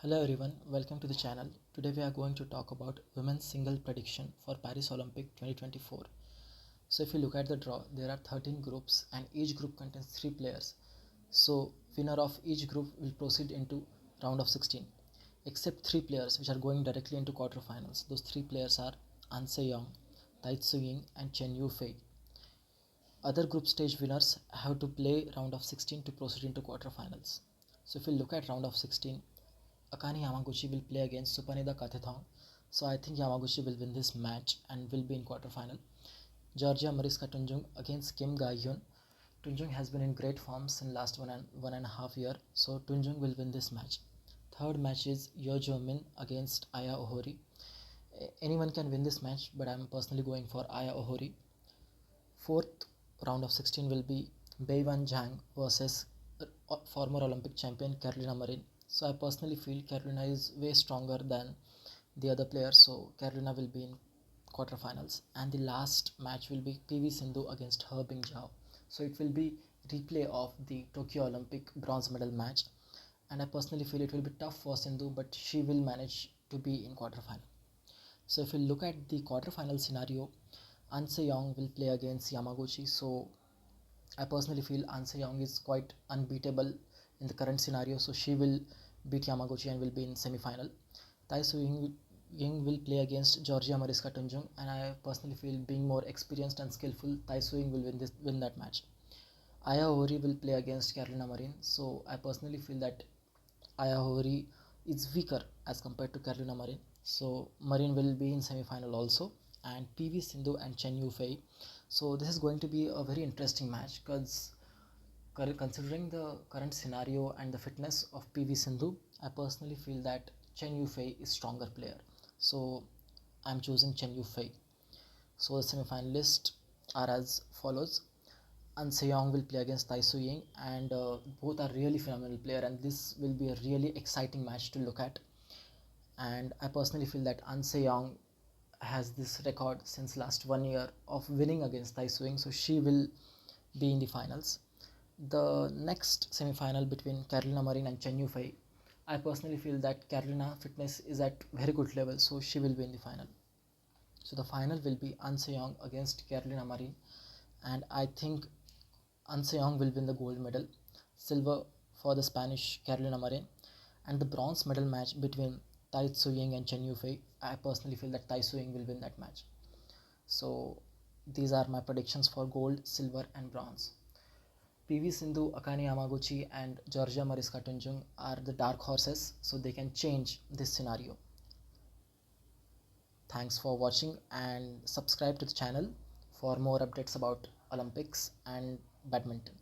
Hello everyone, welcome to the channel. Today we are going to talk about women's single prediction for Paris Olympic 2024. So if you look at the draw, there are 13 groups and each group contains 3 players. So winner of each group will proceed into round of 16. Except 3 players which are going directly into quarterfinals. Those 3 players are An Se-young, Tai Tzu-ying and Chen Yufei. Other group stage winners have to play round of 16 to proceed into quarterfinals. So if you look at round of 16, Akane Yamaguchi will play against Supanida Katethong. So I think Yamaguchi will win this match and will be in quarterfinal. Georgia Mariska Tunjung against Kim Ga-hyun. Tunjung has been in great form since last one and a half year. So Tunjung will win this match. Third match is Yo Jo-min against Aya Ohori. Anyone can win this match, but I'm personally going for Aya Ohori. Fourth round of 16 will be Beiwan Zhang versus former Olympic champion Carolina Marin. So I personally feel Carolina is way stronger than the other players, so Carolina will be in quarterfinals. And the last match will be PV Sindhu against He Bingjiao. So it will be replay of the Tokyo Olympic bronze medal match. And I personally feel it will be tough for Sindhu, but she will manage to be in quarterfinal. So if you look at the quarterfinal scenario, An Se-young will play against Yamaguchi. So I personally feel An Se-young is quite unbeatable in the current scenario, so she will beat Yamaguchi and will be in semi-final. Tai Tzu-ying will play against Georgia Mariska Tunjung, and I personally feel being more experienced and skillful, Tai Tzu-ying will win that match. Aya Ohori will play against Carolina Marin, so I personally feel that Aya Ohori is weaker as compared to Carolina Marin, so Marin will be in semi-final also. And PV Sindhu and Chen Yufei. So this is going to be a very interesting match because considering the current scenario and the fitness of PV Sindhu, I personally feel that Chen Yufei is stronger player. So I'm choosing Chen Yufei. So the semi-finalists are as follows. An Se-young will play against Tai Tzu-ying, and both are really phenomenal player, and this will be a really exciting match to look at. And I personally feel that An Se-young has this record since last 1 year of winning against Tai Tzu-ying, so she will be in the finals. The next semi-final between Carolina Marin and Chen Yufei, I personally feel that Carolina fitness is at very good level, so she will be in the final. So the final will be An Se-young against Carolina Marin, and I think An Se-young will win the gold medal, silver for the Spanish Carolina Marin, and the bronze medal match between Tai Tzu-ying and Chen Yufei. I personally feel that Tai Tzu-ying will win that match. So these are my predictions for gold, silver, and bronze. PV Sindhu, Akane Yamaguchi, and Georgia Mariska Tunjung are the dark horses, so they can change this scenario. Thanks for watching and subscribe to the channel for more updates about Olympics and badminton.